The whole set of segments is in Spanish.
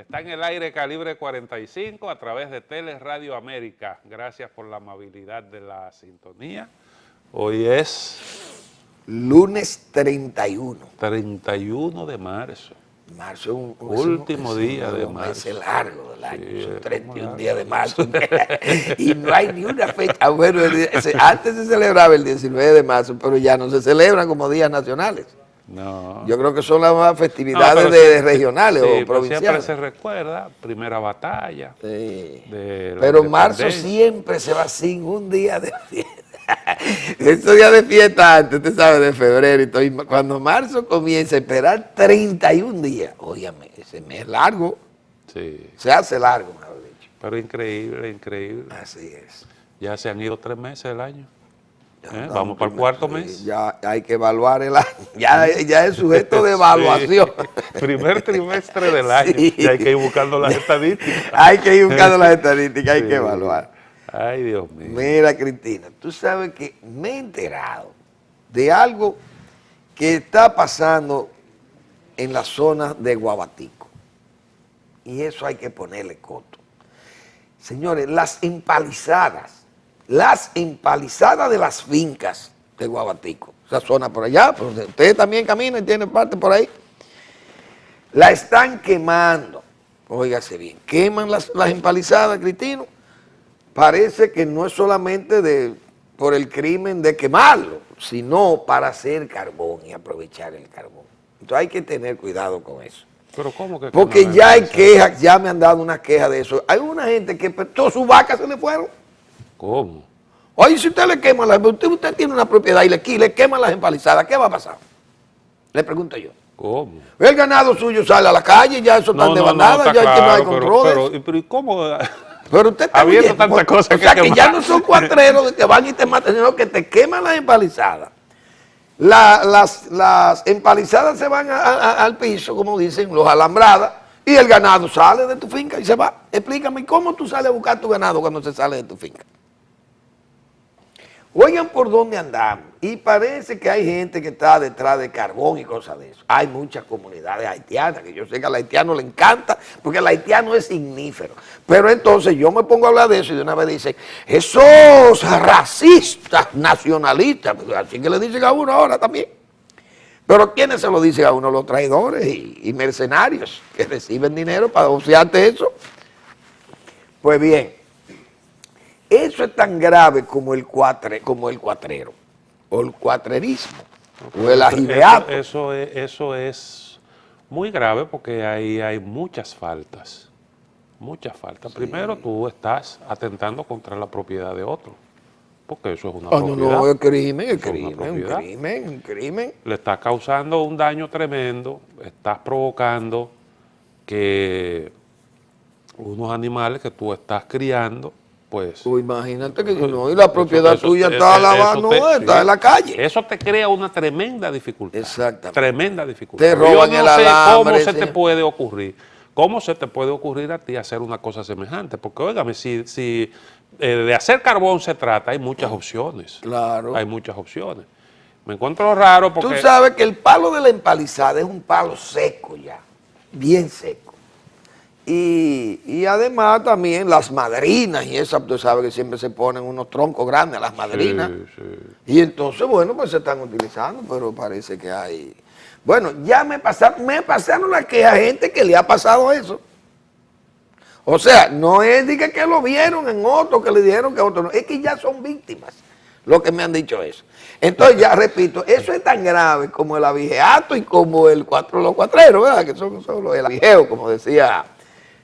Está en el aire Calibre 45 a través de Tele Radio América. Gracias por la amabilidad de la sintonía. Hoy es lunes 31. 31 de marzo. Marzo es un último día de marzo. Es largo del año, Sí, son 31 días de marzo. Y no hay ni una fecha. Bueno, antes se celebraba el 19 de marzo, pero ya no se celebran como días nacionales. No. Yo creo que son las festividades regionales o provinciales. Siempre se recuerda, primera batalla. Sí. De la Pero marzo siempre se va sin un día de fiesta. Estos días de fiesta antes, usted sabe, de febrero y todo. Y cuando marzo comienza a esperar 31 días, óyame, ese mes es largo. Sí. Se hace largo, mejor dicho. Pero increíble, increíble. Así es. Ya se han ido 3 meses del año. Vamos para el cuarto mes. Ya hay que evaluar el año. Ya es sujeto de evaluación. Sí. Primer trimestre del año. Sí. Y hay que ir buscando las estadísticas. Hay que ir buscando las estadísticas, hay que evaluar. Ay, Dios mío. Mira, Cristina, tú sabes que me he enterado de algo que está pasando en la zona de Guabatico. Y eso hay que ponerle coto. Señores, las empalizadas de las fincas de Guabatico, esa zona por allá, pero ustedes también caminan y tienen parte por ahí, la están quemando. Óigase bien, queman las empalizadas, Cristino. Parece que no es solamente por el crimen de quemarlo, sino para hacer carbón y aprovechar el carbón. Entonces hay que tener cuidado con eso. Pero ¿cómo que? Porque ya hay quejas, ya me han dado una queja de eso. Hay una gente que todas sus vacas se le fueron. ¿Cómo? Oye, si usted le quema usted tiene una propiedad y le queman las empalizadas, ¿qué va a pasar? Le pregunto yo. ¿Cómo? El ganado suyo sale a la calle, ya eso está desbandado, ya claro, no hay control. Pero ¿y cómo? Pero usted está habiendo tantas cosas o sea, que ya no son cuatreros de que van y te matan, sino que te queman las empalizadas. Las empalizadas se van al piso, como dicen, los alambradas, y el ganado sale de tu finca y se va. Explícame, ¿cómo tú sales a buscar tu ganado cuando se sale de tu finca? Oigan por dónde andamos. Y parece que hay gente que está detrás de carbón y cosas de eso. Hay muchas comunidades haitianas, que yo sé que al haitiano le encanta, porque el haitiano es ignífero. Pero entonces yo me pongo a hablar de eso y de una vez dicen, esos racistas, nacionalistas, así que le dicen a uno ahora también. Pero ¿quiénes se lo dicen a uno? Los traidores y mercenarios que reciben dinero para oficiarte eso. Pues bien. Eso es tan grave como el cuatrero, o el cuatrerismo, o el ajibeato. Eso es muy grave porque ahí hay muchas faltas, muchas faltas. Sí. Primero, tú estás atentando contra la propiedad de otro, porque eso es una propiedad. No, es crimen. Le estás causando un daño tremendo, estás provocando que unos animales que tú estás criando, pues imagínate que no, y la propiedad tuya está está en la calle. Eso te crea una tremenda dificultad. Exactamente. Tremenda dificultad. Te roban el alambre. ¿Cómo se te puede ocurrir? ¿Cómo se te puede ocurrir a ti hacer una cosa semejante? Porque, óigame, si de hacer carbón se trata, hay muchas opciones. Claro. Hay muchas opciones. Me encuentro raro porque... Tú sabes que el palo de la empalizada es un palo seco ya, bien seco. Y además también las madrinas y esas, tú sabes que siempre se ponen unos troncos grandes, las madrinas. Sí. Y entonces, bueno, pues se están utilizando, pero parece que hay... Bueno, ya me pasaron la queja a gente que le ha pasado eso. O sea, no es de que lo vieron en otro, que le dijeron que otro no, es que ya son víctimas lo que me han dicho eso. Entonces, ya repito, eso es tan grave como el abigeato y como los cuatreros, ¿verdad? Que son el abigeo, como decía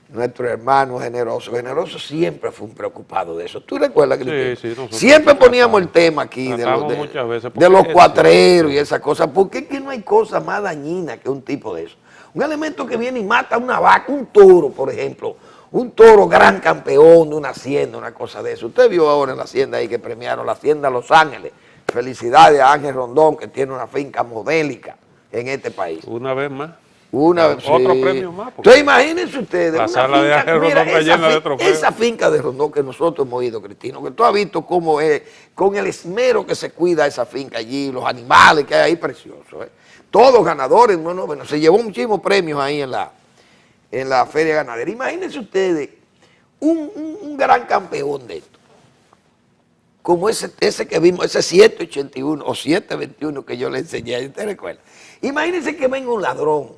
nuestro hermano Generoso. Generoso siempre fue un preocupado de eso. ¿Tú recuerdas que siempre poníamos el tema aquí de los cuatreros y esas cosas? Porque es que no hay cosa más dañina que un tipo de eso. Un elemento que viene y mata una vaca, un toro, por ejemplo, un toro gran campeón de una hacienda, una cosa de eso. Usted vio ahora en la hacienda ahí que premiaron la hacienda Los Ángeles. Felicidades a Ángel Rondón, que tiene una finca modélica en este país. Una vez más. Otro premio más. Entonces imagínense ustedes. La sala de Ángel Rondón está llena de trofeos. Esa finca de Rondón que nosotros hemos ido, Cristino, que tú has visto cómo es, con el esmero que se cuida esa finca allí, los animales que hay ahí preciosos. Todos ganadores, bueno, se llevó muchísimos premios ahí en la feria ganadera. Imagínense ustedes un gran campeón de esto, como ese que vimos, ese 781 o 721 que yo le enseñé, ¿usted recuerda? Imagínense que venga un ladrón,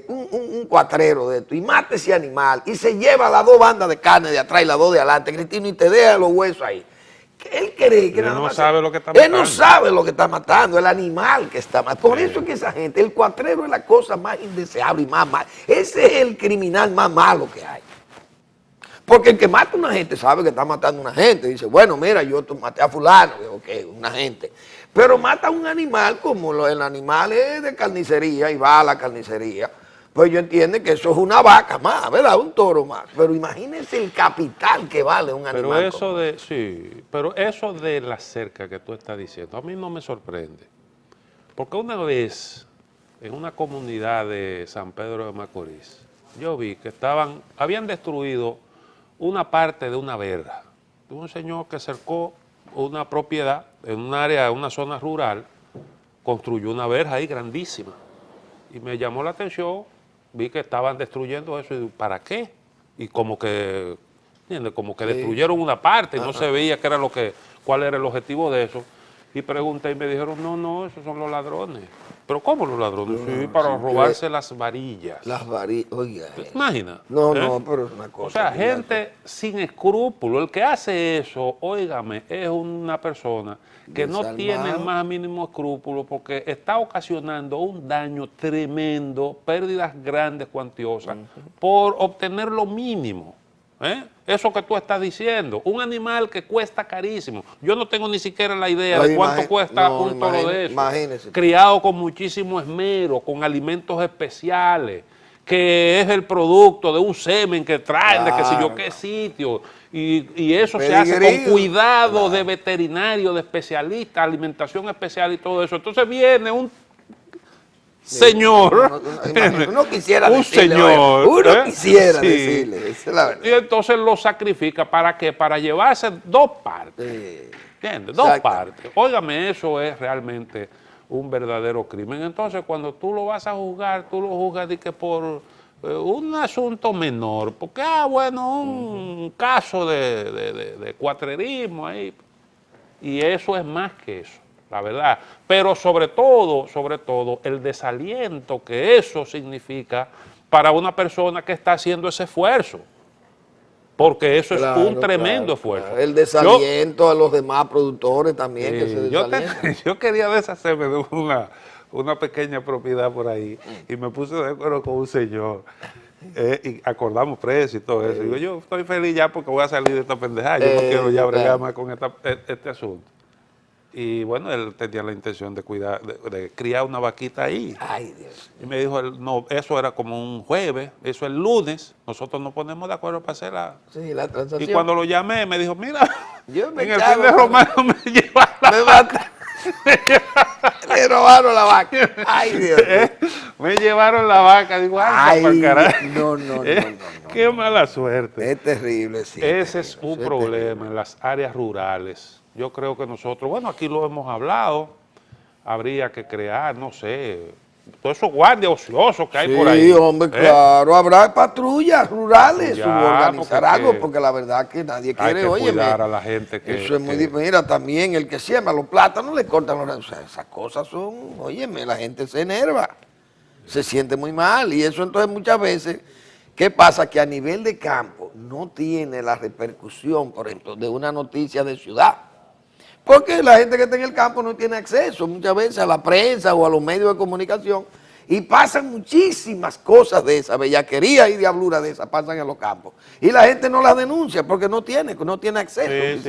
un cuatrero de esto, y mate ese animal, y se lleva las dos bandas de carne de atrás y las dos de adelante, Cristino, y te deja los huesos ahí. Él cree que Él nada no más sabe lo que está matando. Él no sabe lo que está matando, el animal que está matando. Por eso es que esa gente, el cuatrero es la cosa más indeseable y más mala. Ese es el criminal más malo que hay. Porque el que mata a una gente sabe que está matando a una gente. Dice, bueno, mira, yo maté a fulano, ok, una gente. Pero mata a un animal como el animal es de carnicería y va a la carnicería. Pues yo entiendo que eso es una vaca más, ¿verdad? Un toro más. Pero imagínense el capital que vale un animal. Pero eso de, sí, pero eso de la cerca que tú estás diciendo, a mí no me sorprende. Porque una vez, en una comunidad de San Pedro de Macorís, yo vi que habían destruido una parte de una verja. De un señor que cercó una propiedad en un área, en una zona rural, construyó una verja ahí grandísima. Y me llamó la atención, vi que estaban destruyendo eso, y digo, ¿para qué? Y como que, ¿entiendes? Como que destruyeron una parte y no se veía qué era cuál era el objetivo de eso. Y pregunté y me dijeron, no, esos son los ladrones. ¿Pero cómo los ladrones? Sí, para robarse las varillas. Las varillas, oiga. ¿Te imaginas? No, pero es una cosa. O sea, gente sin escrúpulo. El que hace eso, óigame, es una persona que no tiene el más mínimo escrúpulo porque está ocasionando un daño tremendo, pérdidas grandes, cuantiosas, por obtener lo mínimo. Eso que tú estás diciendo, un animal que cuesta carísimo. Yo no tengo ni siquiera la idea de cuánto cuesta un toro de eso. Imagínese. Criado con muchísimo esmero, con alimentos especiales, que es el producto de un semen que traen de que sé yo qué sitio. Y eso se hace con cuidado de veterinario, de especialista, alimentación especial y todo eso. Entonces viene un señor, uno quisiera un decirle, señor, uno quisiera decirle, esa es la verdad. Y entonces lo sacrifica, ¿para qué? Para llevarse dos partes, ¿entiendes? Dos partes. Óigame, eso es realmente un verdadero crimen. Entonces, cuando tú lo vas a juzgar, tú lo juzgas de que por un asunto menor, porque, bueno, un caso de cuatrerismo ahí, y eso es más que eso. La verdad, pero sobre todo, el desaliento que eso significa para una persona que está haciendo ese esfuerzo, porque eso es un tremendo esfuerzo. Claro. El desaliento a los demás productores también que se desalientan. Yo quería deshacerme de una pequeña propiedad por ahí y me puse de acuerdo con un señor y acordamos precio y todo eso. Digo, yo estoy feliz ya porque voy a salir de esta pendejada, yo no quiero ya bregar más con este asunto. Y bueno, él tenía la intención de cuidar, de criar una vaquita ahí. Ay, Dios. Y me dijo, no, eso era como un jueves, eso el lunes, nosotros nos ponemos de acuerdo para hacer la transacción. Y cuando lo llamé, me dijo, mira, en el fin de Romano me llevaron me robaron la vaca. Ay, Dios. Me llevaron la vaca. Digo, ay, para caray. No. Qué mala suerte. Es terrible, sí. Ese es un problema en las áreas rurales. Yo creo que nosotros, bueno, aquí lo hemos hablado, habría que crear, no sé, todos esos guardias ociosos que hay por ahí. Sí, hombre, claro, habrá patrullas rurales, organizar algo, porque la verdad que nadie quiere, hay que cuidar a la gente. Eso es muy difícil. Mira, también el que siembra los plátanos le cortan los... O sea, esas cosas son, óyeme, la gente se enerva, se siente muy mal, y eso entonces muchas veces... ¿Qué pasa? Que a nivel de campo no tiene la repercusión, por ejemplo, de una noticia de ciudad. Porque la gente que está en el campo no tiene acceso muchas veces a la prensa o a los medios de comunicación y pasan muchísimas cosas de esa, bellaquería y diablura de esa pasan en los campos. Y la gente no las denuncia porque no tiene acceso.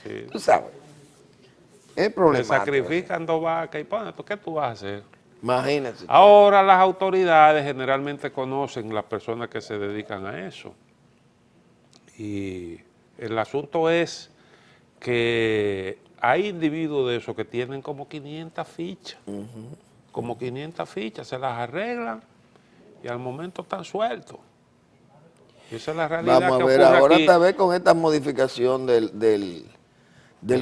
Sí. Tú sabes. Es problemático. Se sacrifican dos vacas y ponen, ¿qué tú vas a hacer? Imagínense. Ahora las autoridades generalmente conocen las personas que se dedican a eso. Y el asunto es que hay individuos de esos que tienen como 500 fichas. Como 500 fichas, se las arreglan y al momento están sueltos. Y esa es la realidad. Vamos a ver, ahora tal vez con esta modificación del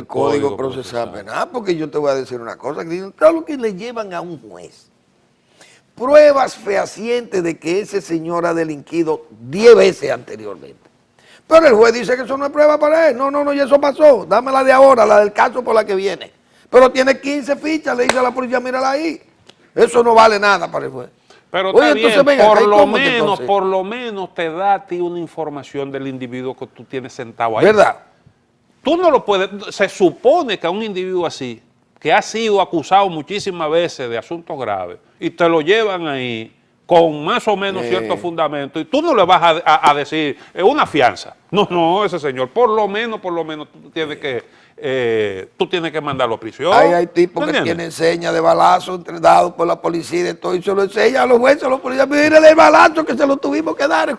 Código Procesal Penal, porque yo te voy a decir una cosa, que todo lo que le llevan a un juez pruebas fehacientes de que ese señor ha delinquido 10 veces anteriormente. Pero el juez dice que eso no es prueba para él. No, y eso pasó. Dame la de ahora, la del caso por la que viene. Pero tiene 15 fichas, le dice a la policía, mírala ahí. Eso no vale nada para el juez. Pero Oye, está bien, entonces, venga, por lo menos te da a ti una información del individuo que tú tienes sentado ahí. ¿Verdad? Tú no lo puedes, se supone que a un individuo así, que ha sido acusado muchísimas veces de asuntos graves, y te lo llevan ahí con más o menos cierto fundamento, y tú no le vas a decir una fianza. No, ese señor, por lo menos tú tienes que mandarlo a prisión. Hay tipos que tienen señas de balazo dados por la policía y de todo, y se lo enseñan a los jueces, a los policías, miren el balazo que se lo tuvimos que dar.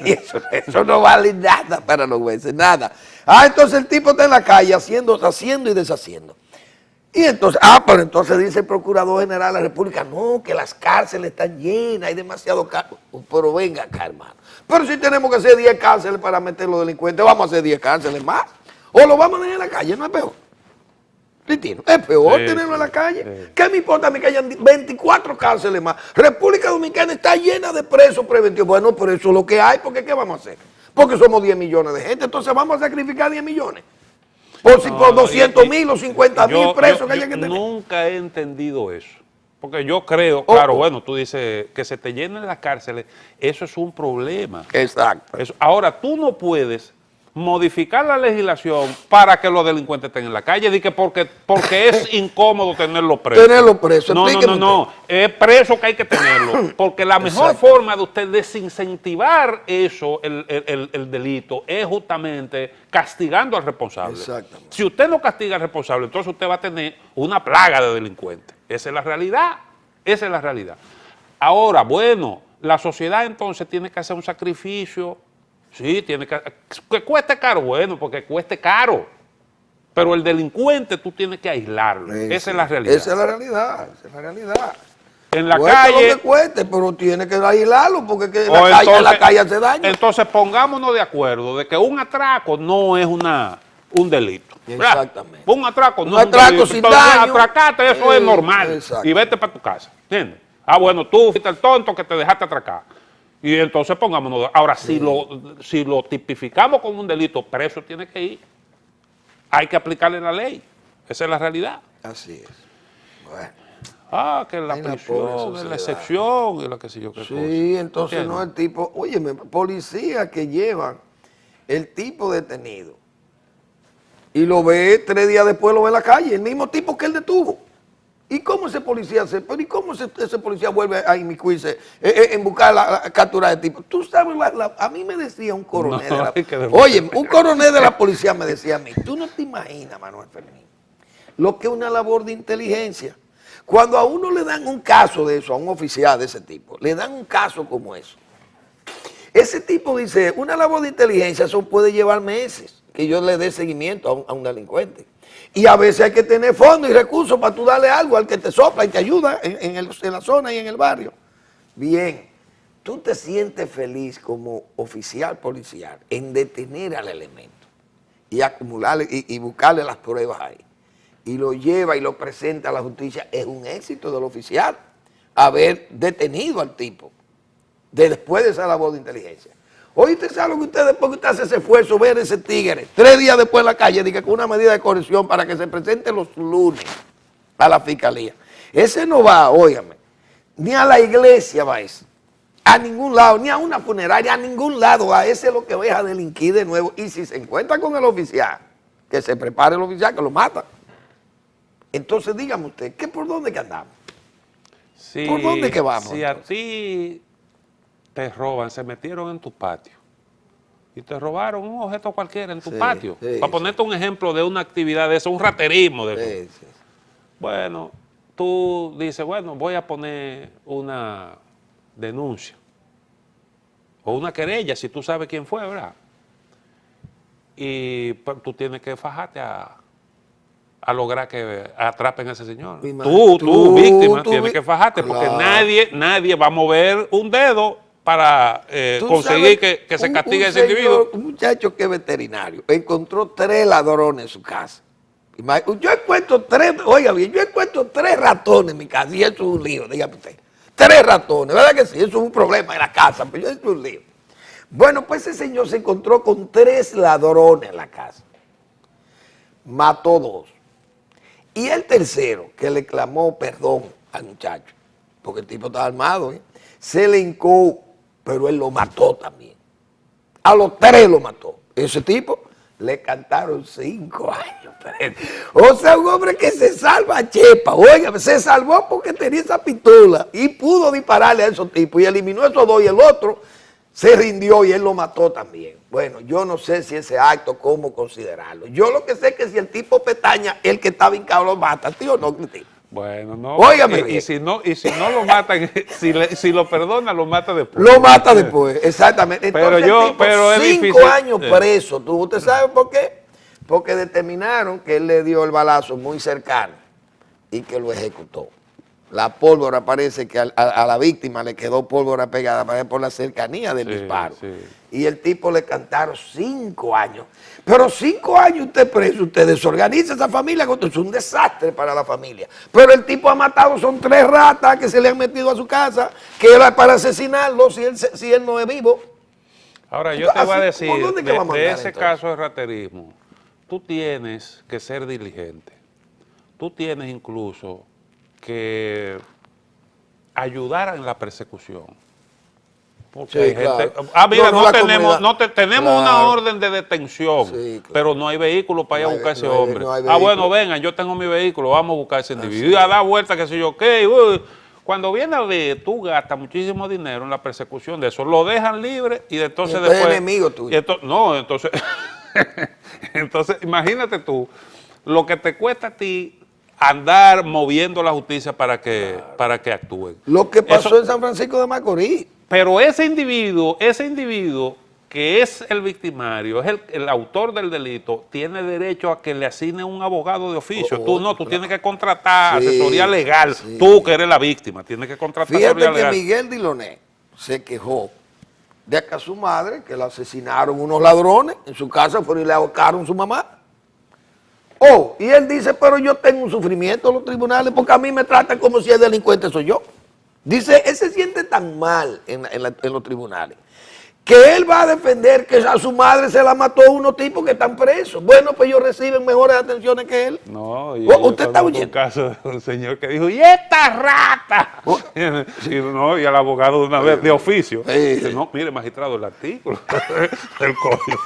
Y eso no vale nada para los jueces, nada. Entonces el tipo está en la calle haciendo y deshaciendo. Y entonces, pero entonces dice el Procurador General de la República, no, que las cárceles están llenas, hay demasiado cárcel. Pero venga acá, hermano. Pero si tenemos que hacer 10 cárceles para meter los delincuentes, vamos a hacer 10 cárceles más. O lo vamos a dejar en la calle, no es peor. Cristina, es peor tenerlo en la calle. Sí. ¿Qué me importa a mí que hayan 24 cárceles más? República Dominicana está llena de presos preventivos. Bueno, pero eso es lo que hay, porque ¿qué vamos a hacer? Porque somos 10 millones de gente, entonces vamos a sacrificar 10 millones. Por 200,000 o 50,000 presos que haya que tener. Nunca he entendido eso. Porque yo creo, claro, bueno, tú dices que se te llenen las cárceles, eso es un problema. Exacto. Ahora, tú no puedes modificar la legislación para que los delincuentes estén en la calle, porque es incómodo tenerlos presos. Tenerlos presos. No, es preso que hay que tenerlo, porque la mejor forma de usted desincentivar eso, el delito, es justamente castigando al responsable. Exactamente. Si usted no castiga al responsable, entonces usted va a tener una plaga de delincuentes. Esa es la realidad. Ahora, bueno, la sociedad entonces tiene que hacer un sacrificio. Sí, tiene que cueste caro, bueno, porque cueste caro. Pero el delincuente tú tienes que aislarlo. Esa es la realidad. Esa es la realidad. En la cueste calle. Lo que cueste, pero tiene que aislarlo porque en la calle hace daño. Entonces pongámonos de acuerdo de que un atraco no es un delito. Exactamente. Un atraco no es un delito. Sin daño. Atracarte, eso es normal. Y vete para tu casa. ¿Entiendes? Bueno, tú fuiste el tonto que te dejaste atracar. Y entonces pongámonos. Ahora, si lo tipificamos como un delito, preso tiene que ir. Hay que aplicarle la ley. Esa es la realidad. Así es. Bueno. Que la prisión es la excepción y la que sé yo qué cosa. Sí, entonces ¿entiendes? No el tipo, óyeme, policía que llevan el tipo detenido y lo ve 3 días después, lo ve en la calle, el mismo tipo que él detuvo. ¿Y cómo ese policía ese policía vuelve a inmiscuirse en buscar la captura de tipo? Tú sabes, a mí me decía un coronel un coronel de la policía me decía a mí, tú no te imaginas, Manuel Fermín, lo que es una labor de inteligencia. Cuando a uno le dan un caso de eso, a un oficial de ese tipo, le dan un caso como eso. Ese tipo dice, una labor de inteligencia, eso puede llevar meses, que yo le dé seguimiento a un delincuente. Y a veces hay que tener fondos y recursos para tú darle algo al que te sopla y te ayuda en la zona y en el barrio. Bien, tú te sientes feliz como oficial policial en detener al elemento y acumularle y buscarle las pruebas ahí. Y lo lleva y lo presenta a la justicia. Es un éxito del oficial haber detenido al tipo después de esa labor de inteligencia. Hoy usted sabe lo que usted, después que usted hace ese esfuerzo, ver ese tigre 3 días después en la calle, diga con una medida de corrección para que se presente los lunes a la fiscalía. Ese no va, óigame, ni a la iglesia va ese, a ningún lado, ni a una funeraria, a ningún lado va. Ese es lo que va a delinquir de nuevo. Y si se encuentra con el oficial, que se prepare el oficial, que lo mata. Entonces dígame usted, ¿por dónde que andamos? Sí, ¿por dónde que vamos? Si a ti te roban, se metieron en tu patio y te robaron un objeto cualquiera en tu patio. Para ponerte un ejemplo de una actividad de eso, un raterismo de eso. Bueno, tú dices, bueno, voy a poner una denuncia o una querella si tú sabes quién fue, ¿verdad? Y pues, tú tienes que fajarte a lograr que atrapen a ese señor. Tú víctima, tienes que fajarte, porque nadie va a mover un dedo para conseguir que se castigue a ese individuo. Un muchacho que es veterinario encontró 3 ladrones en su casa. Yo encuentro 3 ratones en mi casa y eso es un lío, dígame usted. 3 ratones, ¿verdad que sí? Eso es un problema en la casa, pero yo es un lío. Bueno, pues ese señor se encontró con 3 ladrones en la casa. Mató 2. Y el tercero, que le clamó perdón al muchacho, porque el tipo estaba armado, se le hincó, pero él lo mató también. A los 3 lo mató. Ese tipo le cantaron 5 años. O sea, un hombre que se salva a chepa. Oiga, se salvó porque tenía esa pistola y pudo dispararle a esos tipos y eliminó a esos 2 y el otro se rindió y él lo mató también. Bueno, yo no sé si ese acto, cómo considerarlo. Yo lo que sé es que si el tipo pestaña, el que está vincado lo mata, tío, no, Cristina. Bueno, no. Óigame y bien. si no lo matan, si lo perdona, lo mata después. Lo mata después, exactamente. Entonces, pero es 5 difícil. años preso. ¿Usted sabe por qué? Porque determinaron que él le dio el balazo muy cercano y que lo ejecutó. La pólvora parece que a la víctima le quedó pólvora pegada por la cercanía del disparo. Sí. Y el tipo le cantaron 5 años. Pero 5 años usted preso, usted desorganiza esa familia, es un desastre para la familia. Pero el tipo ha matado, son 3 ratas que se le han metido a su casa, que era para asesinarlo si él no es vivo. Ahora, yo te voy a decir, ¿dónde que vamos a de andar, ese entonces? caso de raterismo, tú tienes que ser diligente. Tú tienes incluso que ayudar en la persecución. Porque Sí, hay claro. gente. Mira, No, la tenemos comunidad. una Claro. orden de detención, Sí, claro. pero no hay vehículo para ir No a hay- buscar a ese no hay- hombre. no hay Bueno, vehículo. vengan, yo tengo mi vehículo, vamos a buscar a ese individuo. Así Y a dar vuelta, qué sé yo, qué. Cuando viene a ver, tú gastas muchísimo dinero en la persecución de eso. Lo dejan libre y entonces Y entonces después. es enemigo tuyo. y no, entonces. Entonces, imagínate tú, lo que te cuesta a ti andar moviendo la justicia para que actúen. Lo que pasó Eso- en San Francisco de Macorís. pero ese individuo que es el victimario, es el autor del delito, tiene derecho a que le asigne un abogado de oficio. Tú claro. tienes que contratar Sí, asesoría legal. sí. Tú que eres la víctima, tienes que contratar Fíjate asesoría que legal. Miguel Diloné se quejó de que a su madre, que la asesinaron unos ladrones, en su casa fueron y le ahorcaron a su mamá. Oh, y él dice, pero yo tengo un sufrimiento en los tribunales porque a mí me tratan como si el delincuente soy yo. Dice, él se siente tan mal en los tribunales que él va a defender que a su madre se la mató unos tipos que están presos. Bueno, pues ellos reciben mejores atenciones que él. No, y ¿Usted está un oyendo? caso de un señor que dijo, ¡y esta rata! Oh. y al abogado de una vez, de oficio. Sí. Dice, no, mire, magistrado, el artículo del código.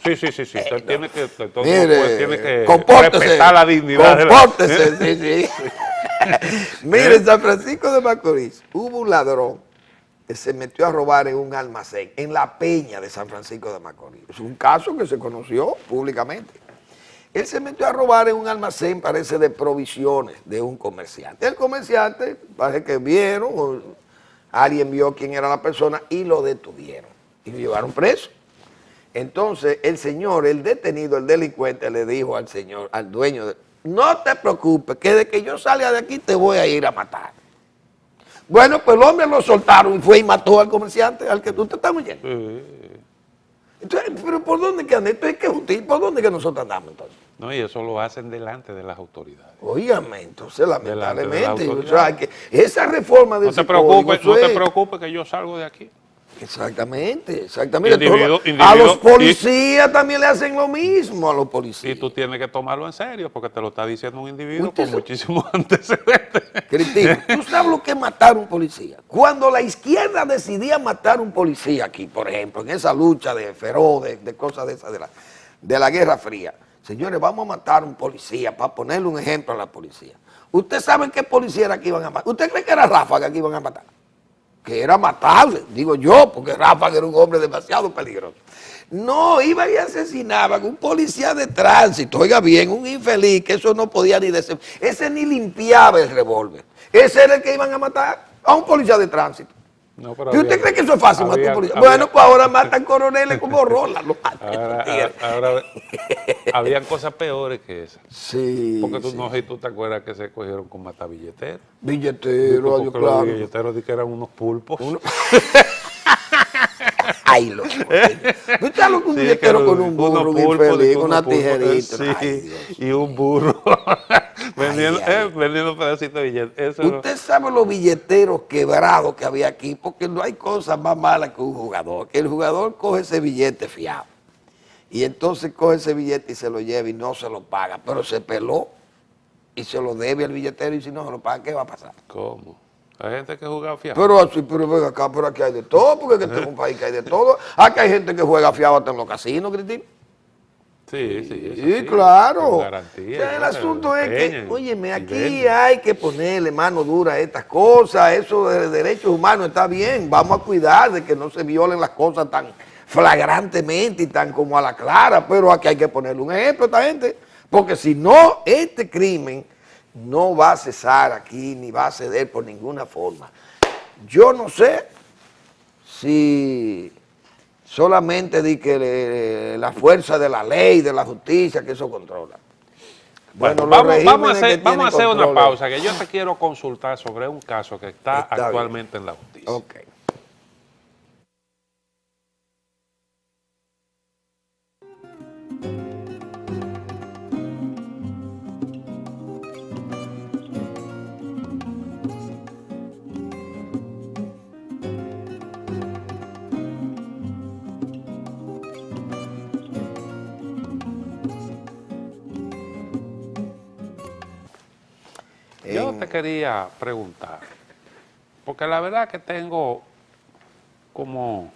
Sí. Usted tiene que, todo Mire, juez tiene que compórtese, respetar la dignidad de la... compórtese, sí. Mire, en San Francisco de Macorís hubo un ladrón que se metió a robar en un almacén, en la Peña de San Francisco de Macorís. Es un caso que se conoció públicamente. Él se metió a robar en un almacén, parece, de provisiones de un comerciante. El comerciante, parece que vieron, o alguien vio quién era la persona y lo detuvieron y lo llevaron preso. Entonces, el señor, el detenido, el delincuente, le dijo al señor, al dueño, no te preocupes, que de que yo salga de aquí te voy a ir a matar. Bueno, pues el hombre lo soltaron y fue y mató al comerciante, al que tú te estás oyendo. Entonces, pero ¿por dónde que anda? Entonces, ¿qué justicia? ¿Por dónde que nosotros andamos entonces? No, y eso lo hacen delante de las autoridades. Óigame, entonces, lamentablemente, autoridad. o sea, que esa reforma de No te ese código, preocupes, no eso te es- preocupes que yo salgo de aquí. Exactamente, exactamente. Individuo- A los individuo- policías también le hacen lo mismo a los policías. Y tú tienes que tomarlo en serio porque te lo está diciendo un individuo Usted con se- muchísimos antecedentes. Cristina, ¿tú sabes lo que es matar a un policía? Cuando la izquierda decidía matar a un policía aquí, por ejemplo, en esa lucha de feroz, de cosas de esas, de la Guerra Fría, señores, vamos a matar a un policía, para ponerle un ejemplo a la policía. ¿Usted sabe qué policía era que iban a matar? ¿Usted cree que era Ráfaga que iban a matar? Que era matable, digo yo, porque Ráfaga era un hombre demasiado peligroso. No, iban y asesinaban a un policía de tránsito, oiga bien, un infeliz, que eso no podía ni decir, ese ni limpiaba el revólver. Ese era el que iban a matar a un policía de tránsito. No, pero ¿Y usted había- cree que eso es fácil, matar a un había- policía? había- Bueno, pues ahora matan coroneles como Rola. Lo matan. Ahora, habían cosas peores que esas. Sí, Porque tú sí. no sé si tú te acuerdas que se cogieron con matar billeteros. Billetero, Porque adiós, los claro. billeteros di que eran unos pulpos. Ay, loco. ¿Tú sabes lo que un Sí, billetero que con un burro unos bien pulpos, feliz, con unos una pulpos, tijerita? sí, Ay, Dios. y un burro vendiendo, Ay, ay. vendiendo pedacitos de billetes. Eso no. Usted sabe los billeteros quebrados que había aquí, porque no hay cosa más mala que un jugador. Que el jugador coge ese billete fiado. Y entonces coge ese billete y se lo lleva y no se lo paga. Pero se peló y se lo debe al billetero y si no se lo paga, ¿qué va a pasar? ¿Cómo? Hay gente que juega fiado. Pero así, pero venga acá, pero aquí hay de todo, porque este es un país que hay de todo. Aquí hay gente que juega fiado hasta en los casinos, Cristina. Sí, sí, eso Sí, sí, claro. con O garantía, sea, el bueno, asunto es que, empeñan óyeme, y aquí venden. hay que ponerle mano dura a estas cosas, eso de derechos humanos está bien, vamos a cuidar de que no se violen las cosas tan flagrantemente y tan como a la clara, pero aquí hay que ponerle un ejemplo a esta gente, porque si no, este crimen no va a cesar aquí, ni va a ceder por ninguna forma. Yo no sé si solamente di que la fuerza de la ley, de la justicia, que eso controla. Bueno, los vamos a regímenes que hacer, vamos a tienen hacer una controles. pausa, que yo te quiero consultar sobre un caso que está Está actualmente en la justicia. Ok. Yo te quería preguntar, porque la verdad que tengo como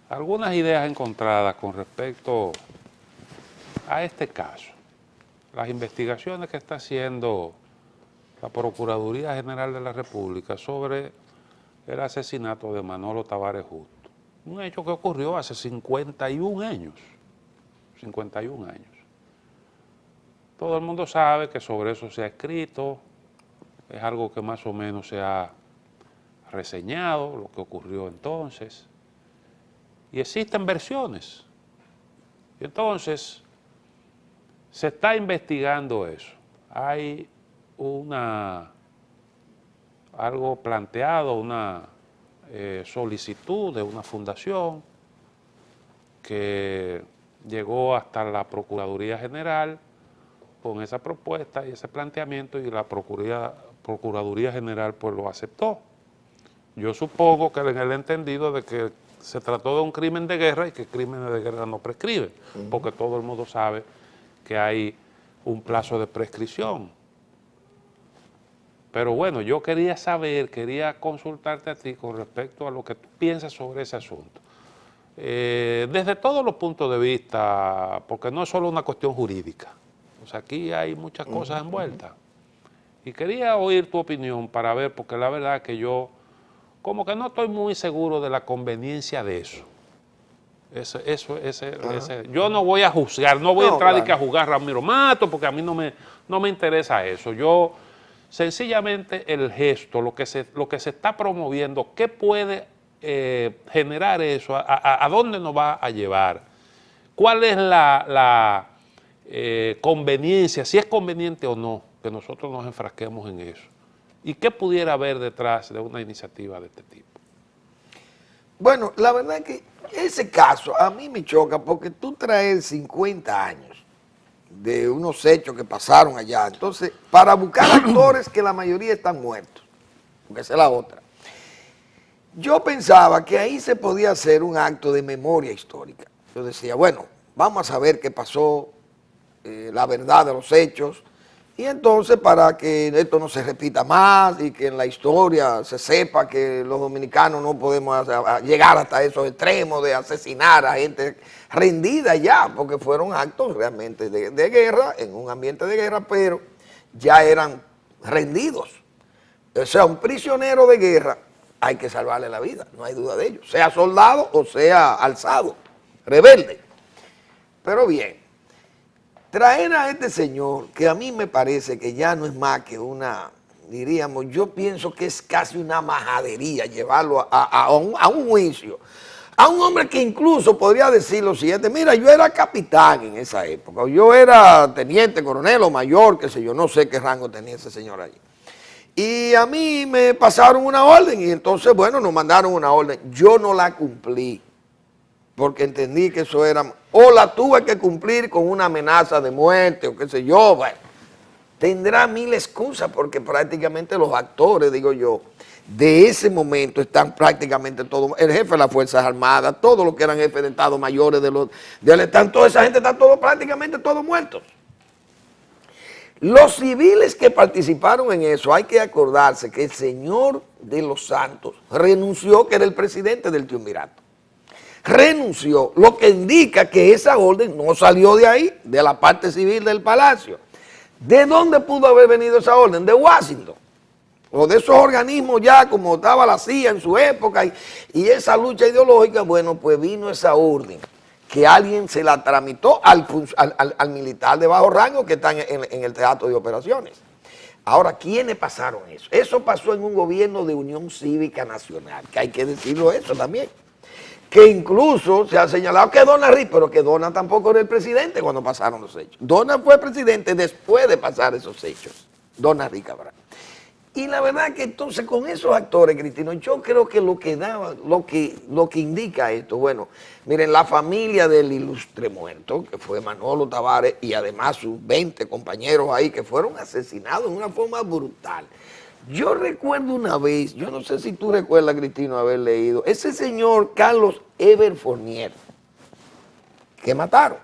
algunas ideas encontradas con respecto a este caso. Las investigaciones que está haciendo la Procuraduría General de la República sobre el asesinato de Manolo Tavares Justo. Un hecho que ocurrió hace 51 años. 51 años. Todo el mundo sabe que sobre eso se ha escrito, es algo que más o menos se ha reseñado, lo que ocurrió entonces. Y existen versiones. Y entonces, se está investigando eso. Hay algo planteado, una solicitud de una fundación que llegó hasta la Procuraduría General con esa propuesta y ese planteamiento y la Procuraduría General pues lo aceptó. Yo supongo que en el entendido de que se trató de un crimen de guerra y que crímenes de guerra no prescriben, porque todo el mundo sabe que hay un plazo de prescripción. Pero bueno, yo quería saber, quería consultarte a ti con respecto a lo que tú piensas sobre ese asunto. Desde todos los puntos de vista, porque no es solo una cuestión jurídica, o sea, aquí hay muchas cosas envueltas. Y quería oír tu opinión para ver, porque la verdad que yo como que no estoy muy seguro de la conveniencia de eso. Yo no voy a juzgar, no voy a entrar claro. a juzgar a Ramiro Mato, porque a mí no me interesa eso. Yo, sencillamente, el gesto, lo que se está promoviendo, ¿qué puede generar eso? ¿A dónde nos va a llevar? ¿Cuál es la conveniencia, si es conveniente o no, que nosotros nos enfrasquemos en eso? ¿Y qué pudiera haber detrás de una iniciativa de este tipo? Bueno, la verdad es que ese caso a mí me choca porque tú traes 50 años de unos hechos que pasaron allá. Entonces, para buscar actores que la mayoría están muertos, porque esa es la otra. Yo pensaba que ahí se podía hacer un acto de memoria histórica. Yo decía, bueno, vamos a saber qué pasó, la verdad de los hechos, y entonces para que esto no se repita más y que en la historia se sepa que los dominicanos no podemos llegar hasta esos extremos de asesinar a gente rendida ya, porque fueron actos realmente de guerra, en un ambiente de guerra, pero ya eran rendidos. O sea, un prisionero de guerra hay que salvarle la vida, no hay duda de ello, sea soldado o sea alzado, rebelde. Pero bien, traer a este señor, que a mí me parece que ya no es más que una, diríamos, yo pienso que es casi una majadería llevarlo a un juicio, a un hombre que incluso podría decir lo siguiente: mira, yo era capitán en esa época, o yo era teniente, coronel o mayor, qué sé yo, no sé qué rango tenía ese señor allí. Y a mí me pasaron una orden y entonces, bueno, nos mandaron una orden. Yo no la cumplí porque entendí que eso era, o la tuve que cumplir con una amenaza de muerte o qué sé yo, bueno. Tendrá mil excusas porque prácticamente los actores, digo yo, de ese momento están prácticamente todos, el jefe de las Fuerzas Armadas, todos los que eran jefes de Estado mayores, están, toda esa gente está prácticamente todos muertos. Los civiles que participaron en eso, hay que acordarse que el señor de los Santos renunció, que era el presidente del triunvirato. Renunció, lo que indica que esa orden no salió de ahí, de la parte civil del palacio. ¿De dónde pudo haber venido esa orden? De Washington. O de esos organismos ya, como estaba la CIA en su época, y esa lucha ideológica, bueno, pues vino esa orden, que alguien se la tramitó al militar de bajo rango que está en el teatro de operaciones. Ahora, ¿quiénes pasaron eso? Eso pasó en un gobierno de Unión Cívica Nacional, que hay que decirlo eso también. Que incluso se ha señalado que Dona Rí, pero que Dona tampoco era el presidente cuando pasaron los hechos. Dona fue presidente después de pasar esos hechos, Dona Rí Cabral. Y la verdad que entonces con esos actores, Cristino, yo creo que lo que indica esto, bueno, miren, la familia del ilustre muerto, que fue Manolo Tavares, y además sus 20 compañeros ahí que fueron asesinados en una forma brutal. Yo recuerdo una vez, yo no sé si tú recuerdas, Cristino, haber leído, ese señor Carlos Eber Fournier, que mataron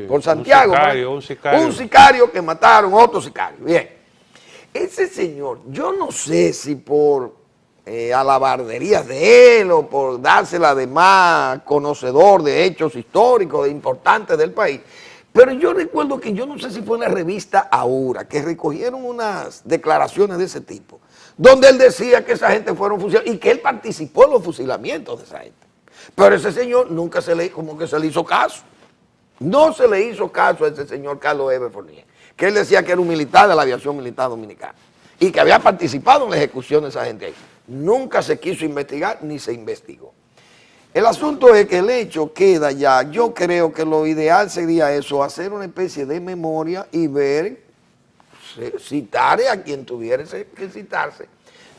por Santiago. Un sicario que mataron, otro sicario. Bien, ese señor, yo no sé si por alabarderías de él o por dársela de más conocedor de hechos históricos importantes del país, pero yo recuerdo que yo no sé si fue en la revista Aura, que recogieron unas declaraciones de ese tipo, donde él decía que esa gente fueron fusilados y que él participó en los fusilamientos de esa gente. Pero ese señor nunca como que se le hizo caso. No se le hizo caso a ese señor Carlos Eber Fournier, que él decía que era un militar de la aviación militar dominicana y que había participado en la ejecución de esa gente ahí. Nunca se quiso investigar ni se investigó. El asunto es que el hecho queda ya, yo creo que lo ideal sería eso, hacer una especie de memoria y ver, citar a quien tuviera que citarse,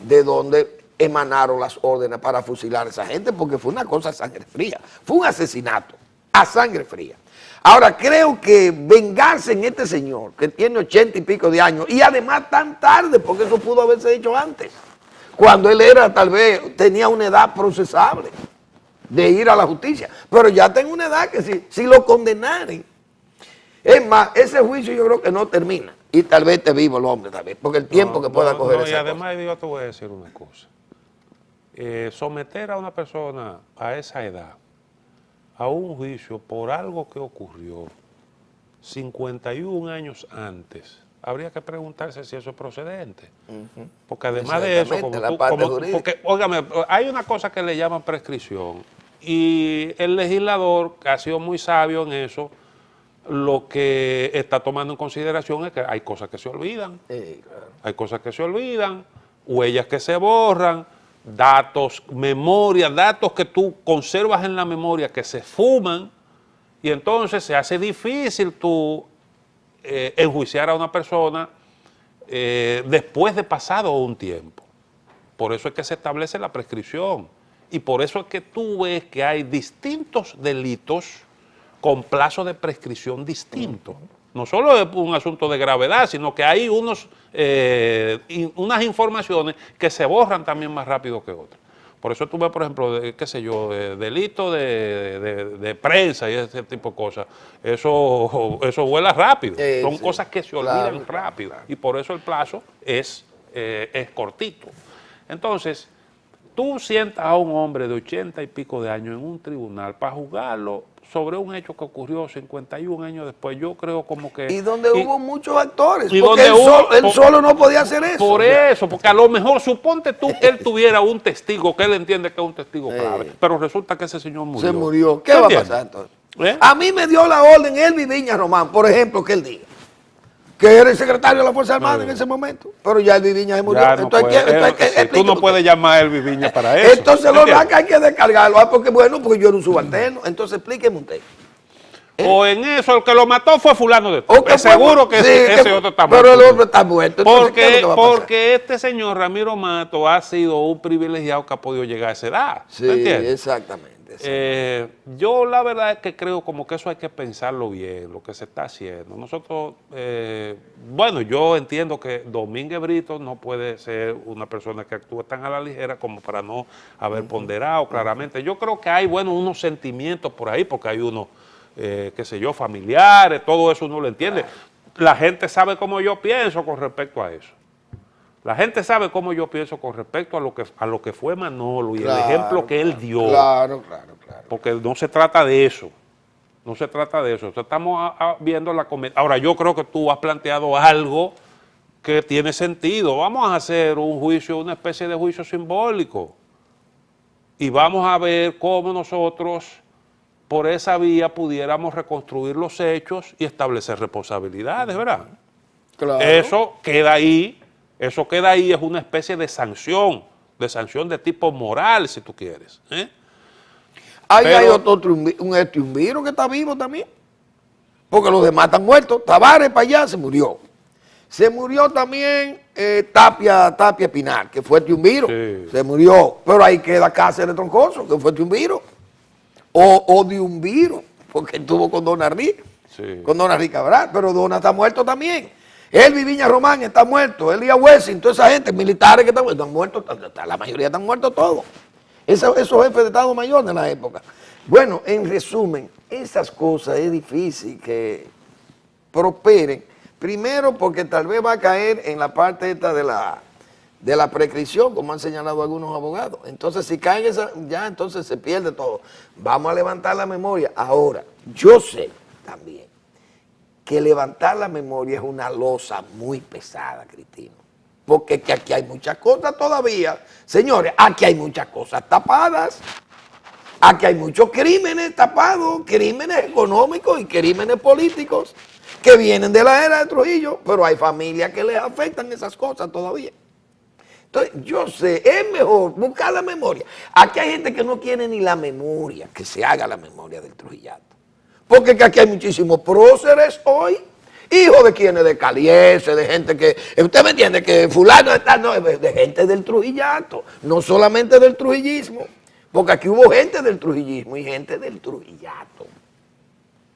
de dónde emanaron las órdenes para fusilar a esa gente, porque fue una cosa a sangre fría, fue un asesinato a sangre fría. Ahora, creo que vengarse en este señor, que tiene 80 y pico de años, y además tan tarde, porque eso pudo haberse hecho antes, cuando él era, tal vez, tenía una edad procesable de ir a la justicia, pero ya tengo una edad que si lo condenaren, es más, ese juicio yo creo que no termina, y tal vez esté vivo el hombre, tal vez, porque el tiempo que pueda coger esa y además yo te voy a decir una cosa, someter a una persona a esa edad, a un juicio por algo que ocurrió 51 años antes, habría que preguntarse si eso es procedente. Porque además de eso, porque, óigame, hay una cosa que le llaman prescripción y el legislador, que ha sido muy sabio en eso, lo que está tomando en consideración es que hay cosas que se olvidan, hay cosas que se olvidan, huellas que se borran, datos, memoria, datos que tú conservas en la memoria que se fuman, y entonces se hace difícil tú enjuiciar a una persona después de pasado un tiempo. Por eso es que se establece la prescripción y por eso es que tú ves que hay distintos delitos con plazo de prescripción distinto. No solo es un asunto de gravedad, sino que hay unas informaciones que se borran también más rápido que otras. Por eso tú ves, por ejemplo, qué sé yo, delito de prensa y ese tipo de cosas. Eso vuela rápido. Son cosas que se olvidan rápido. Y por eso el plazo es cortito. Entonces, tú sientas a un hombre de 80 y pico de años en un tribunal para juzgarlo sobre un hecho que ocurrió 51 años después, yo creo como que... Y donde hubo muchos actores, porque él solo no podía hacer eso. Por eso, porque a lo mejor, suponte tú que él tuviera un testigo, que él entiende que es un testigo clave, pero resulta que ese señor murió. Se murió. ¿Qué va a pasar entonces? A mí me dio la orden Elvi Viña Román, por ejemplo, que él diga que era el secretario de la Fuerza Armada en ese momento, pero ya Elvi Viña se murió. Tú no puedes llamar a Elvi Viña para eso. Entonces lo que hay que descargarlo, porque bueno, porque yo era un subalterno. Entonces explíqueme usted. O en eso el que lo mató fue fulano de O que tal. Seguro que sí, ese otro está muerto. Pero el hombre está muerto. Entonces, ¿qué es lo que va a pasar? Porque este señor Ramiro Mato ha sido un privilegiado que ha podido llegar a esa edad. Sí, ¿Me entiendes? exactamente. Yo la verdad es que creo como que eso hay que pensarlo bien, lo que se está haciendo. Nosotros, bueno, yo entiendo que Domínguez Brito no puede ser una persona que actúe tan a la ligera como para no haber ponderado claramente. Yo creo que hay, bueno, unos sentimientos por ahí, porque hay unos, qué sé yo, familiares, todo eso uno lo entiende. La gente sabe cómo yo pienso con respecto a eso. La gente sabe cómo yo pienso con respecto a lo que fue Manolo y el ejemplo que él dio. Claro. Porque no se trata de eso. No se trata de eso. Estamos viendo la comedia. Ahora, yo creo que tú has planteado algo que tiene sentido. Vamos a hacer un juicio, una especie de juicio simbólico. Y vamos a ver cómo nosotros, por esa vía, pudiéramos reconstruir los hechos y establecer responsabilidades, ¿verdad? Claro. Eso queda ahí, es una especie de sanción de tipo moral, si tú quieres. Ahí hay un triunviro que está vivo también. Porque los demás están muertos. Tavares para allá se murió. Se murió también Tapia Pinar, que fue triunviro. Sí. Se murió. Pero ahí queda Cáceres Troncoso, que fue triunviro. O de un viro, porque estuvo con Don Henrique. Sí. Con Don Henrique Cabral. Pero Dona está muerto también. Elvi Viña Román está muerto. Elías Wessing, toda esa gente, militares que están muertos. La mayoría están muertos todos. Esos jefes de Estado Mayor de la época. Bueno, en resumen, esas cosas es difícil que prosperen. Primero porque tal vez va a caer en la parte esta de la prescripción, como han señalado algunos abogados. Entonces, si caen esa, ya entonces se pierde todo. Vamos a levantar la memoria. Ahora, yo sé también que levantar la memoria es una losa muy pesada, Cristino. Porque que aquí hay muchas cosas todavía. Señores, aquí hay muchas cosas tapadas. Aquí hay muchos crímenes tapados, crímenes económicos y crímenes políticos que vienen de la era de Trujillo, pero hay familias que les afectan esas cosas todavía. Entonces, yo sé, es mejor buscar la memoria. Aquí hay gente que no quiere ni la memoria, que se haga la memoria del Trujillato. Porque que aquí hay muchísimos próceres hoy. Hijo de quienes, de Caliese, de gente que, usted me entiende, que fulano está, no, de gente del trujillato, no solamente del trujillismo, porque aquí hubo gente del trujillismo y gente del trujillato,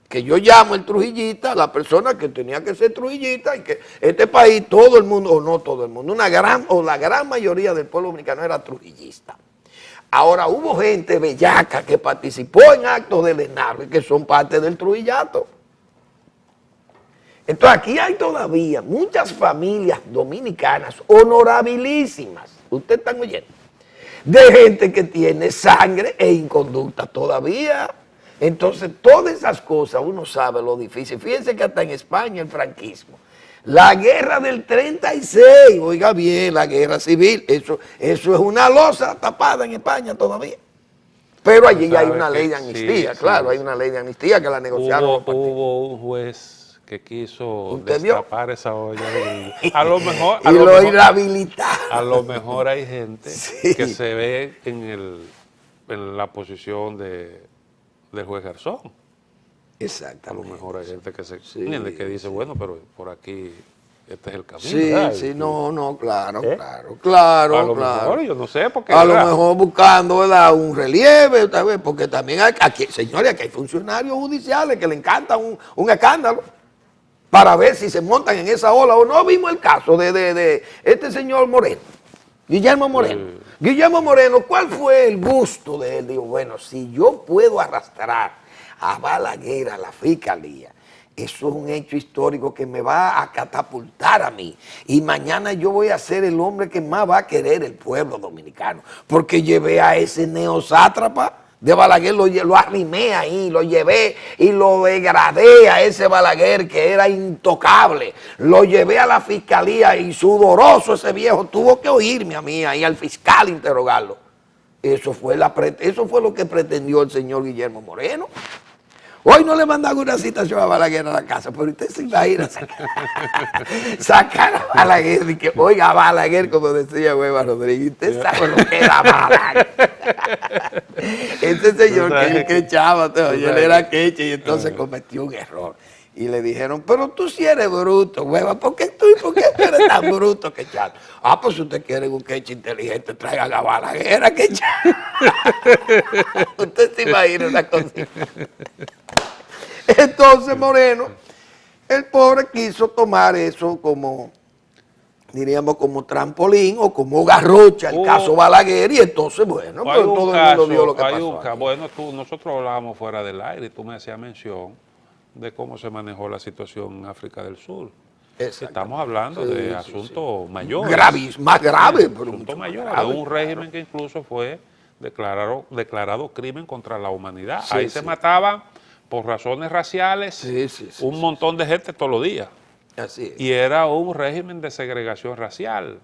que yo llamo el trujillista, la persona que tenía que ser trujillista y que este país, todo el mundo, o no todo el mundo, la gran mayoría del pueblo dominicano era trujillista. Ahora hubo gente bellaca que participó en actos del ENARO y que son parte del trujillato. Entonces aquí hay todavía muchas familias dominicanas honorabilísimas, ustedes están oyendo, de gente que tiene sangre e inconducta todavía. Entonces todas esas cosas uno sabe lo difícil. Fíjense que hasta en España el franquismo, la guerra del 36, oiga bien, la guerra civil, eso es una losa tapada en España todavía. Pero allí ya hay una ley de amnistía, claro, hay una ley de amnistía que la negociaron. Hubo un juez que quiso ¿Usted vio? destapar esa olla de A lo mejor, y lo inhabilitaron. a lo mejor hay gente Sí. que se ve en la posición del juez Garzón. A lo Exactamente. mejor hay gente que Sí, entiende, que dice, bueno, pero por aquí este es el camino. Sí, ¿verdad? sí, no, claro, ¿Eh? claro. A lo mejor, yo no sé, porque A lo ¿verdad? mejor buscando, ¿verdad?, un relieve, tal vez, porque también hay, aquí, señores, aquí hay funcionarios judiciales que le encanta un escándalo para ver si se montan en esa ola o no. Vimos el caso de este señor Moreno, Guillermo Moreno. Guillermo Moreno, ¿cuál fue el gusto de él? Digo, bueno, si yo puedo arrastrar a Balaguer a la fiscalía, eso es un hecho histórico que me va a catapultar a mí. Y mañana yo voy a ser el hombre que más va a querer el pueblo dominicano. Porque llevé a ese neosátrapa de Balaguer, lo arrimé ahí, lo llevé y lo degradé a ese Balaguer que era intocable. Lo llevé a la fiscalía y sudoroso ese viejo tuvo que oírme a mí ahí al fiscal interrogarlo. Eso fue lo que pretendió el señor Guillermo Moreno. Hoy no le mandan una citación a Balaguer a la casa, pero usted se imagina sacar a Balaguer y que oiga a Balaguer, como decía Hueva Rodríguez, usted sabe lo que era Balaguer. Ese señor que él quechaba, él era que queche y entonces cometió un error. Y le dijeron, pero tú sí eres bruto, hueva, por qué tú eres tan bruto quechando? Ah, pues si usted quiere un queche inteligente, traigan a Balaguer a quechar. Usted se imagina una cosa. Entonces Moreno, el pobre quiso tomar eso como, diríamos, como trampolín o como garrocha, el caso Balaguer, y entonces, bueno, hay pues un todo el caso, mundo vio lo que hay pasó un caso. aquí. Bueno, nosotros hablábamos fuera del aire y tú me hacías mención de cómo se manejó la situación en África del Sur. Estamos hablando de asuntos mayores. Gravísimo, más grave, pero Asuntos mucho más mayores, grave, un régimen que incluso fue declarado crimen contra la humanidad. Sí, Ahí se sí. mataban por razones raciales Sí, sí, sí, un montón de gente todos los días. Así es. Y era un régimen de segregación racial.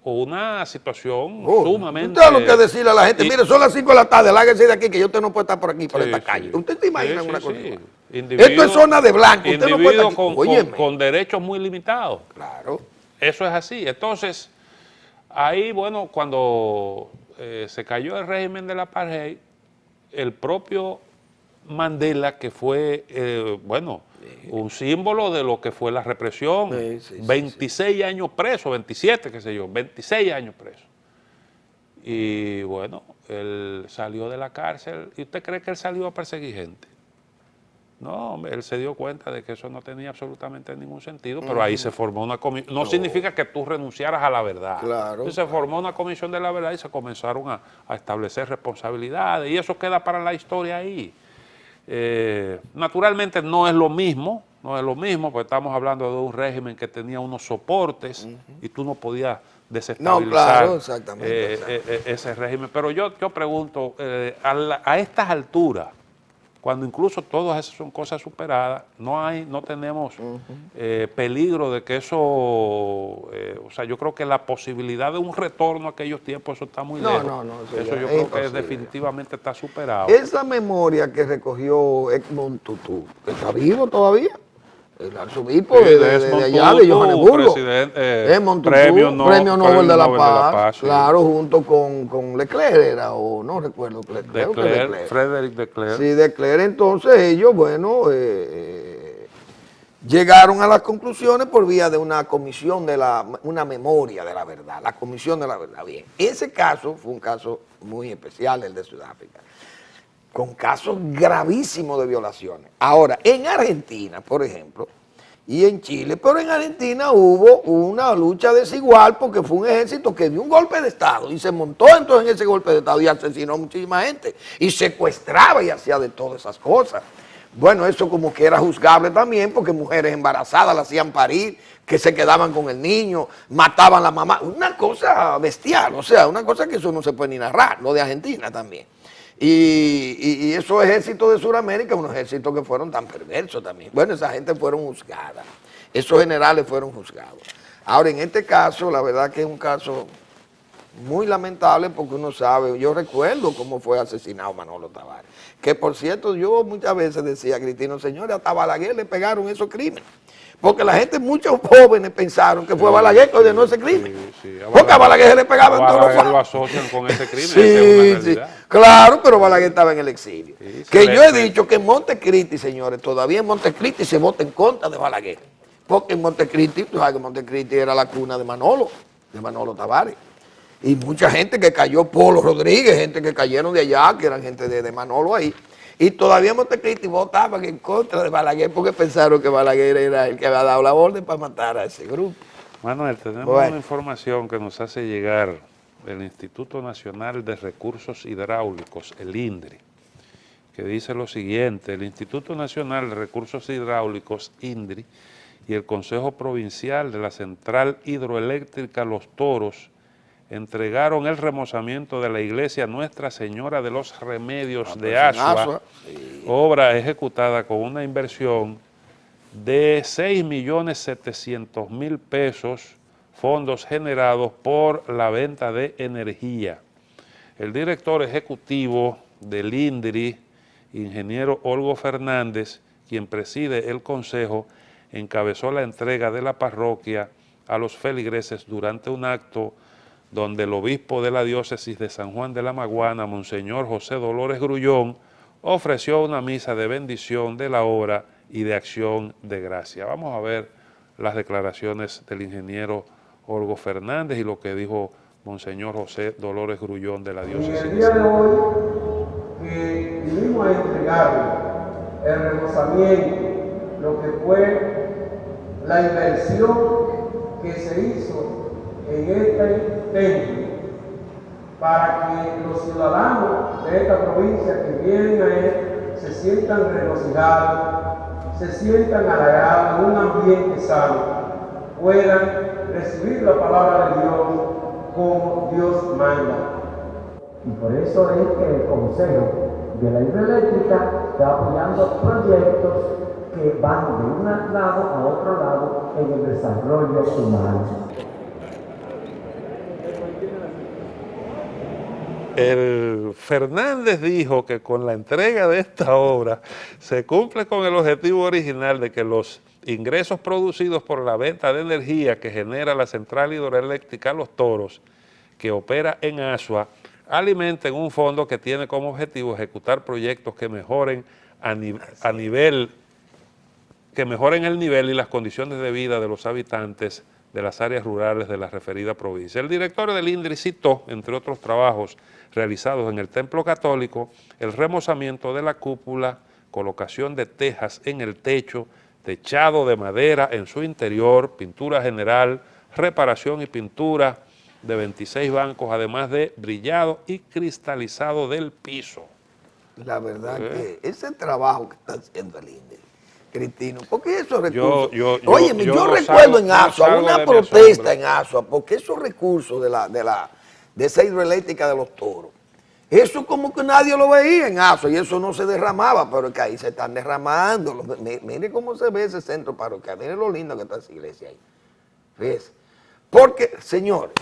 Una situación Oh, sumamente... usted lo que decirle a la gente, y- mire, son las 5 de la tarde, láguese de aquí que yo usted no puede estar por aquí, por Sí, esta calle. sí. ¿Usted se imagina Sí, una sí, cosa sí. igual? Individuo- Esto es zona de blanco, usted no puede estar individuo aquí. con, Óyeme. con derechos muy limitados. Claro. Eso es así. Entonces, ahí, bueno, cuando se cayó el régimen del apartheid, el propio Mandela, que fue, bueno, un símbolo de lo que fue la represión, Sí, sí, sí, 26 años preso, 27, qué sé yo, 26 años preso. Y bueno, él salió de la cárcel. ¿Y usted cree que él salió a perseguir gente? No, hombre, él se dio cuenta de que eso no tenía absolutamente ningún sentido, pero ahí se formó una comisión. No significa que tú renunciaras a la verdad. Claro, Entonces se formó una comisión de la verdad y se comenzaron a establecer responsabilidades, y eso queda para la historia ahí. Naturalmente no es lo mismo, porque estamos hablando de un régimen que tenía unos soportes y tú no podías desestabilizar claro, exactamente. ese régimen. Pero yo pregunto, a estas alturas, cuando incluso todas esas son cosas superadas, no tenemos peligro de que eso, o sea, yo creo que la posibilidad de un retorno a aquellos tiempos, eso está muy lejos. No, eso ya yo es creo que imposible. definitivamente está superado. Esa memoria que recogió Edmond Tutu, que está vivo todavía, el arzobispo Sí, de Desmond allá, de Tutu, Johannesburgo. presidente, Edmond Tutu, premio Nobel de la Paz, sí. claro, junto con Leclerc era, o no recuerdo, creo que Leclerc. Frederick de Klerk. Sí, de Klerk. Entonces ellos, bueno, llegaron a las conclusiones por vía de una comisión una memoria de la verdad, la comisión de la verdad. Bien, ese caso fue un caso muy especial, el de Sudáfrica, con casos gravísimos de violaciones. Ahora, en Argentina, por ejemplo, y en Chile, pero en Argentina hubo una lucha desigual porque fue un ejército que dio un golpe de Estado y se montó entonces en ese golpe de Estado y asesinó a muchísima gente y secuestraba y hacía de todas esas cosas. Bueno, eso como que era juzgable también porque mujeres embarazadas la hacían parir, que se quedaban con el niño, mataban a la mamá, una cosa bestial, o sea, una cosa que eso no se puede ni narrar, lo de Argentina también. Y esos ejércitos de Sudamérica, unos ejércitos que fueron tan perversos también. Bueno, esa gente fueron juzgadas, esos generales fueron juzgados. Ahora, en este caso, la verdad que es un caso muy lamentable porque uno sabe, yo recuerdo cómo fue asesinado Manolo Tavares, que por cierto yo muchas veces decía, Cristino, señores, hasta a Balaguer le pegaron esos crímenes. Porque la gente, muchos jóvenes pensaron que fue Balaguer que ordenó ese crimen. Porque a Balaguer se le pegaba en todos los Balaguer lo asocian con ese crimen, Sí, esa es una sí, realidad. claro, pero Balaguer estaba en el exilio. Sí, Que yo he dicho que en Montecristi, señores, todavía en Montecristi se vota en contra de Balaguer. Porque en Montecristi, tú sabes que Montecristi era la cuna de Manolo Tavares. Y mucha gente que cayó, Polo Rodríguez, gente que cayeron de allá, que eran gente de Manolo ahí. Y todavía Montecristi votaban en contra de Balaguer porque pensaron que Balaguer era el que había dado la orden para matar a ese grupo. Manuel, tenemos Bueno. una información que nos hace llegar el Instituto Nacional de Recursos Hidráulicos, el INDRI, que dice lo siguiente: el Instituto Nacional de Recursos Hidráulicos, INDRI, y el Consejo Provincial de la Central Hidroeléctrica Los Toros entregaron el remozamiento de la iglesia Nuestra Señora de los Remedios de Asua, obra ejecutada con una inversión de 6.700.000 pesos, fondos generados por la venta de energía. El director ejecutivo del INDRI, ingeniero Olgo Fernández, quien preside el consejo, encabezó la entrega de la parroquia a los feligreses durante un acto donde el obispo de la diócesis de San Juan de la Maguana, Monseñor José Dolores Grullón, ofreció una misa de bendición de la obra y de acción de gracia. Vamos a ver las declaraciones del ingeniero Olgo Fernández y lo que dijo Monseñor José Dolores Grullón de la diócesis. En el día de hoy, que vinimos a entregarle el remozamiento, lo que fue la inversión que se hizo en este templo, para que los ciudadanos de esta provincia que vienen a él se sientan regocijados, se sientan halagados en un ambiente sano, puedan recibir la palabra de Dios como Dios manda. Y por eso es que el Consejo de la Hidroeléctrica está apoyando proyectos que van de un lado a otro lado en el desarrollo humano. El Fernández dijo que con la entrega de esta obra se cumple con el objetivo original de que los ingresos producidos por la venta de energía que genera la central hidroeléctrica Los Toros, que opera en Asua, alimenten un fondo que tiene como objetivo ejecutar proyectos que mejoren el nivel y las condiciones de vida de los habitantes de las áreas rurales de la referida provincia. El director del INDRI citó, entre otros trabajos realizados en el templo católico, el remozamiento de la cúpula, colocación de tejas en el techo, techado de madera en su interior, pintura general, reparación y pintura de 26 bancos, además de brillado y cristalizado del piso. La verdad que ese trabajo que está haciendo el INDRI, Cristino, porque esos recursos, yo recuerdo en Asua una protesta en Asua, porque esos recursos de esa hidroeléctrica de Los Toros, eso como que nadie lo veía en Asua y eso no se derramaba, pero que ahí se están derramando. Mire cómo se ve ese centro parroquial, mire lo lindo que está esa iglesia ahí. ¿Ves? Porque, señores,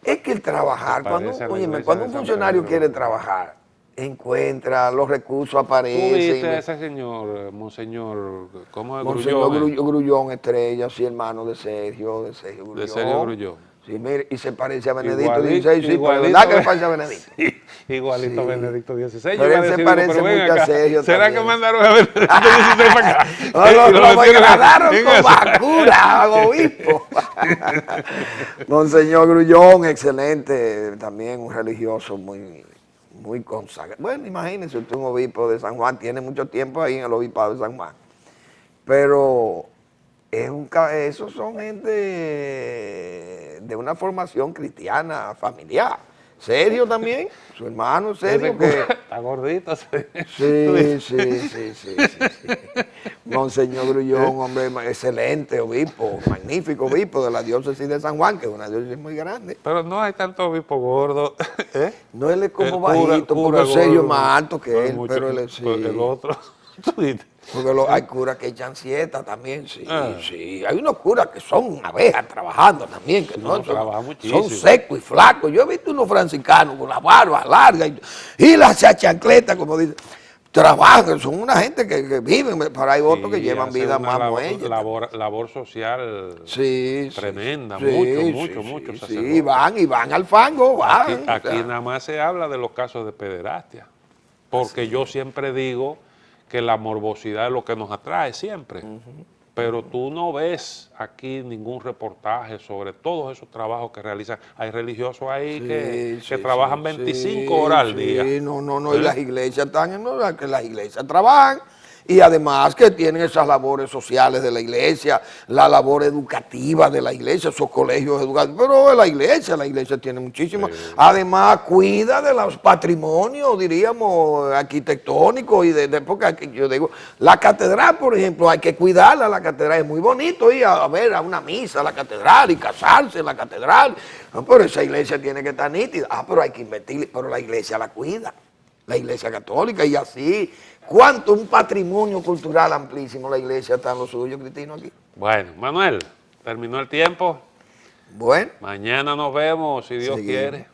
es que el trabajar, cuando un funcionario quiere trabajar, encuentra, los recursos aparecen. ¿Tú viste a ese señor, Monseñor, cómo es Monseñor Grullón? Grullón Estrella, sí, hermano de Sergio Grullón. De Sergio Grullón. Sí, mire, y se parece a Benedicto XVI, sí, pero ¿verdad que le parece a Benedicto? Sí, igualito a Benedicto XVI. Pero él se parece mucho a Sergio ¿Será también. que mandaron a Benedicto XVI para acá? Lo agarraron con vacuna al obispo. Monseñor Grullón, excelente, también un religioso muy consagrado. Bueno, imagínense, usted un obispo de San Juan, tiene mucho tiempo ahí en el obispado de San Juan. Pero esos son gente de una formación cristiana familiar. Sergio también, su hermano Sergio. Está gordito. Sí. Monseñor Grullón, hombre excelente obispo, magnífico obispo de la diócesis de San Juan, que es una diócesis muy grande. Pero no hay tanto obispo gordo. No, él es como bajito, porque Sergio es más alto que él, pero él es el otro. Porque hay curas que echan siesta también, sí. Hay unos curas que son abejas trabajando también, que son secos y flacos. Yo he visto unos franciscanos con las barbas largas y las chancletas, como dicen. Trabajan, son una gente que viven, pero hay otros que llevan vida más muelle. Labor social tremenda, mucho. Sí, van al fango, van. Aquí nada más se habla de los casos de pederastia, porque yo siempre digo que la morbosidad es lo que nos atrae siempre, pero tú no ves aquí ningún reportaje sobre todos esos trabajos que realizan. Hay religiosos ahí que trabajan 25 horas al día. Y las iglesias están que las iglesias trabajan. Y además que tienen esas labores sociales de la iglesia, la labor educativa de la iglesia, esos colegios educativos, pero la iglesia tiene muchísimo. Además cuida de los patrimonios, diríamos, arquitectónicos y porque yo digo, la catedral, por ejemplo, hay que cuidarla, la catedral es muy bonito ir a ver a una misa a la catedral y casarse en la catedral, no, pero esa iglesia tiene que estar nítida, pero hay que invertir, pero la iglesia la cuida, la iglesia católica y así. ¿Cuánto un patrimonio cultural amplísimo la iglesia está en lo suyo, Cristino, aquí? Bueno, Manuel, terminó el tiempo. Bueno. Mañana nos vemos, si Dios quiere.